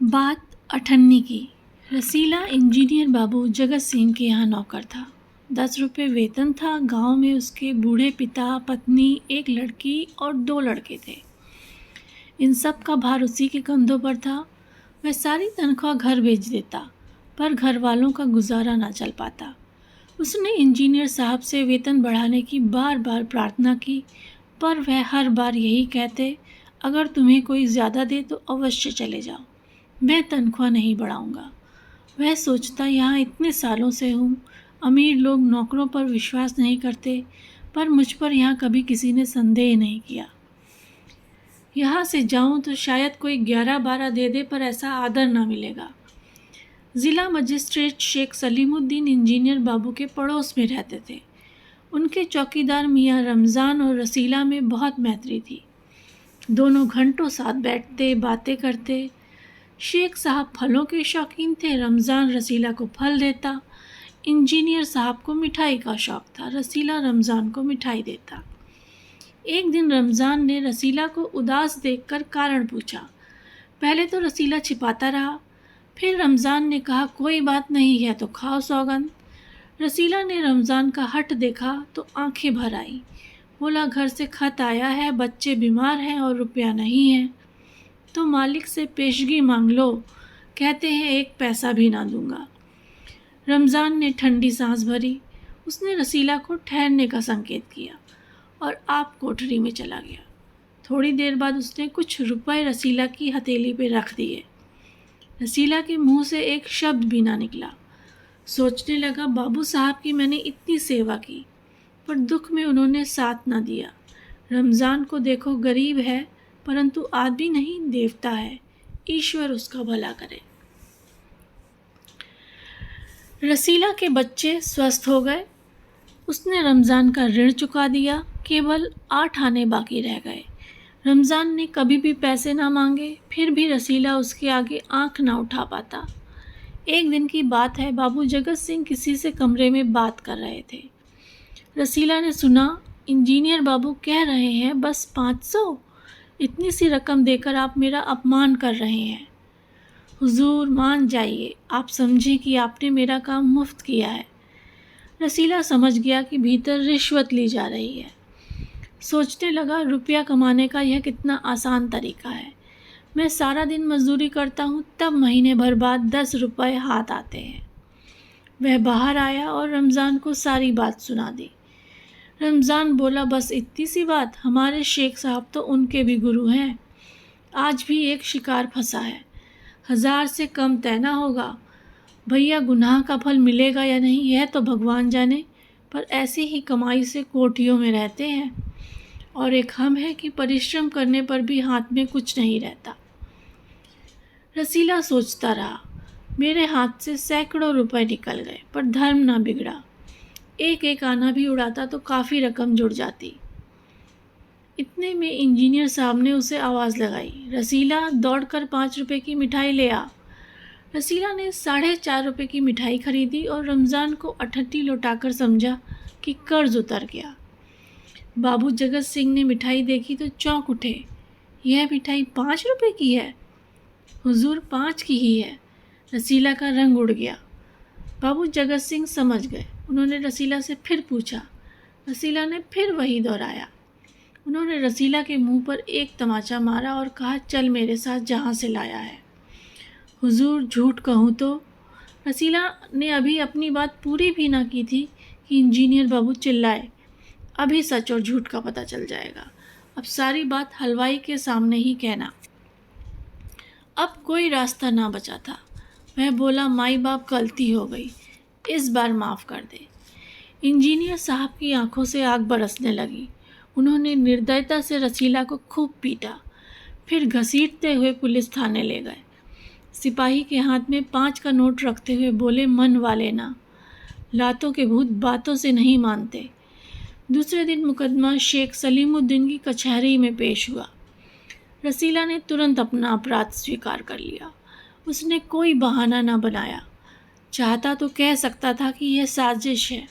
बात अठन्नी की। रसीला इंजीनियर बाबू जगत सिंह के यहाँ नौकर था। 10 रुपये वेतन था। गांव में उसके बूढ़े पिता, पत्नी, एक लड़की और 2 लड़के थे। इन सब का भार उसी के कंधों पर था। वह सारी तनख्वाह घर भेज देता, पर घर वालों का गुजारा ना चल पाता। उसने इंजीनियर साहब से वेतन बढ़ाने की बार बार प्रार्थना की, पर वह हर बार यही कहते, अगर तुम्हें कोई ज़्यादा दे तो अवश्य चले जाओ, मैं तनख्वाह नहीं बढ़ाऊंगा। वह सोचता, यहाँ इतने सालों से हूँ, अमीर लोग नौकरों पर विश्वास नहीं करते, पर मुझ पर यहाँ कभी किसी ने संदेह नहीं किया। यहाँ से जाऊँ तो शायद कोई 11-12 दे दे, पर ऐसा आदर ना मिलेगा। ज़िला मजिस्ट्रेट शेख सलीमुद्दीन इंजीनियर बाबू के पड़ोस में रहते थे। उनके चौकीदार मियाँ रमज़ान और रसीला में बहुत मैत्री थी। दोनों घंटों साथ बैठते, बातें करते। शेख साहब फलों के शौकीन थे। रमज़ान रसीला को फल देता। इंजीनियर साहब को मिठाई का शौक़ था। रसीला रमज़ान को मिठाई देता। एक दिन रमज़ान ने रसीला को उदास देखकर कारण पूछा। पहले तो रसीला छिपाता रहा, फिर रमज़ान ने कहा, कोई बात नहीं है तो खाओ सौगंध। रसीला ने रमज़ान का हठ देखा तो आंखें भर आईं। बोला, घर से खत आया है, बच्चे बीमार हैं और रुपया नहीं है, तो मालिक से पेशगी मांग लो, कहते हैं 1 पैसा भी ना दूंगा। रमज़ान ने ठंडी सांस भरी। उसने रसीला को ठहरने का संकेत किया और आप कोठरी में चला गया। थोड़ी देर बाद उसने कुछ रुपए रसीला की हथेली पे रख दिए। रसीला के मुंह से एक शब्द भी ना निकला। सोचने लगा, बाबू साहब की मैंने इतनी सेवा की, पर दुख में उन्होंने साथ ना दिया। रमज़ान को देखो, गरीब है, परंतु आदमी नहीं, देवता है। ईश्वर उसका भला करे। रसीला के बच्चे स्वस्थ हो गए। उसने रमज़ान का ऋण चुका दिया। केवल 8 आने बाकी रह गए। रमज़ान ने कभी भी पैसे ना मांगे, फिर भी रसीला उसके आगे आंख ना उठा पाता। एक दिन की बात है, बाबू जगत सिंह किसी से कमरे में बात कर रहे थे। रसीला ने सुना, इंजीनियर बाबू कह रहे हैं बस 500, इतनी सी रकम देकर आप मेरा अपमान कर रहे हैं। हुजूर मान जाइए, आप समझें कि आपने मेरा काम मुफ्त किया है। रसीला समझ गया कि भीतर रिश्वत ली जा रही है। सोचने लगा, रुपया कमाने का यह कितना आसान तरीका है। मैं सारा दिन मजदूरी करता हूँ, तब महीने भर बाद 10 रुपये हाथ आते हैं। वह बाहर आया और रमज़ान को सारी बात सुना दी। रमज़ान बोला, बस इतनी सी बात? हमारे शेख साहब तो उनके भी गुरु हैं। आज भी एक शिकार फंसा है, 1000 से कम तय ना होगा। भैया, गुनाह का फल मिलेगा या नहीं यह तो भगवान जाने, पर ऐसी ही कमाई से कोठियों में रहते हैं। और एक हम है कि परिश्रम करने पर भी हाथ में कुछ नहीं रहता। रसीला सोचता रहा, मेरे हाथ से सैकड़ों रुपए निकल गए, पर धर्म ना बिगड़ा। एक एक आना भी उड़ाता तो काफ़ी रकम जुड़ जाती। इतने में इंजीनियर साहब ने उसे आवाज़ लगाई, रसीला दौड़कर 5 रुपए की मिठाई ले आ। रसीला ने 4.5 रुपए की मिठाई खरीदी और रमज़ान को अठट्ठी लौटाकर समझा कि कर्ज उतर गया। बाबू जगत सिंह ने मिठाई देखी तो चौंक उठे, यह मिठाई 5 रुपए की है? हुजूर 5 की ही है। रसीला का रंग उड़ गया। बाबू जगत सिंह समझ गए। उन्होंने रसीला से फिर पूछा। रसीला ने फिर वही दोहराया। उन्होंने रसीला के मुंह पर एक तमाचा मारा और कहा, चल मेरे साथ जहाँ से लाया है। हुजूर झूठ कहूँ तो? रसीला ने अभी अपनी बात पूरी भी ना की थी कि इंजीनियर बाबू चिल्लाए, अभी सच और झूठ का पता चल जाएगा। अब सारी बात हलवाई के सामने ही कहना। अब कोई रास्ता ना बचा था। वह बोला, माई बाप गलती हो गई, इस बार माफ़ कर दे। इंजीनियर साहब की आंखों से आग बरसने लगी। उन्होंने निर्दयता से रसीला को खूब पीटा, फिर घसीटते हुए पुलिस थाने ले गए। सिपाही के हाथ में 5 का नोट रखते हुए बोले, मन वाले ना, लातों के भूत बातों से नहीं मानते। दूसरे दिन मुकदमा शेख सलीमुद्दीन की कचहरी में पेश हुआ। रसीला ने तुरंत अपना अपराध स्वीकार कर लिया। उसने कोई बहाना ना बनाया। चाहता तो कह सकता था कि यह साजिश है,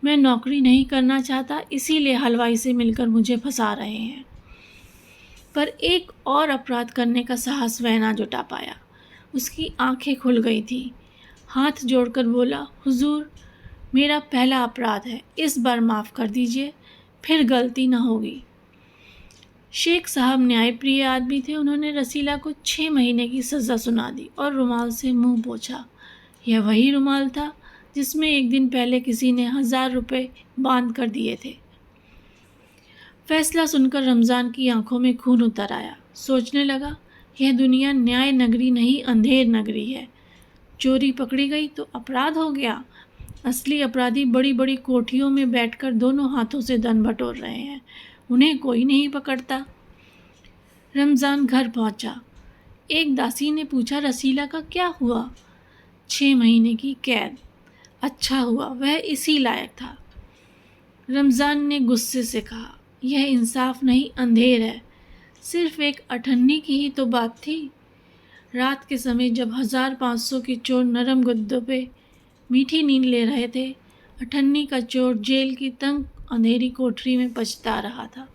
मैं नौकरी नहीं करना चाहता, इसीलिए हलवाई से मिलकर मुझे फंसा रहे हैं। पर एक और अपराध करने का साहस वह ना जुटा पाया। उसकी आंखें खुल गई थीं। हाथ जोड़कर बोला, हुजूर, मेरा पहला अपराध है, इस बार माफ़ कर दीजिए, फिर गलती ना होगी। शेख साहब न्यायप्रिय आदमी थे। उन्होंने रसीला को 6 महीने की सज़ा सुना दी और रुमाल से मुंह पोंछा। यह वही रुमाल था जिसमें एक दिन पहले किसी ने 1000 रुपये बांध कर दिए थे। फैसला सुनकर रमज़ान की आंखों में खून उतर आया। सोचने लगा, यह दुनिया न्याय नगरी नहीं, अंधेर नगरी है। चोरी पकड़ी गई तो अपराध हो गया। असली अपराधी बड़ी बड़ी कोठियों में बैठकर दोनों हाथों से धन बटोर रहे हैं, उन्हें कोई नहीं पकड़ता। रमज़ान घर पहुंचा। एक दासी ने पूछा, रसीला का क्या हुआ? 6 महीने की कैद। अच्छा हुआ, वह इसी लायक था। रमज़ान ने गुस्से से कहा, यह इंसाफ नहीं, अंधेर है। सिर्फ एक अठन्नी की ही तो बात थी। रात के समय जब 1500 के चोर नरम गद्दों पे मीठी नींद ले रहे थे, अठन्नी का चोर जेल की तंग अंधेरी कोठरी में पछता रहा था।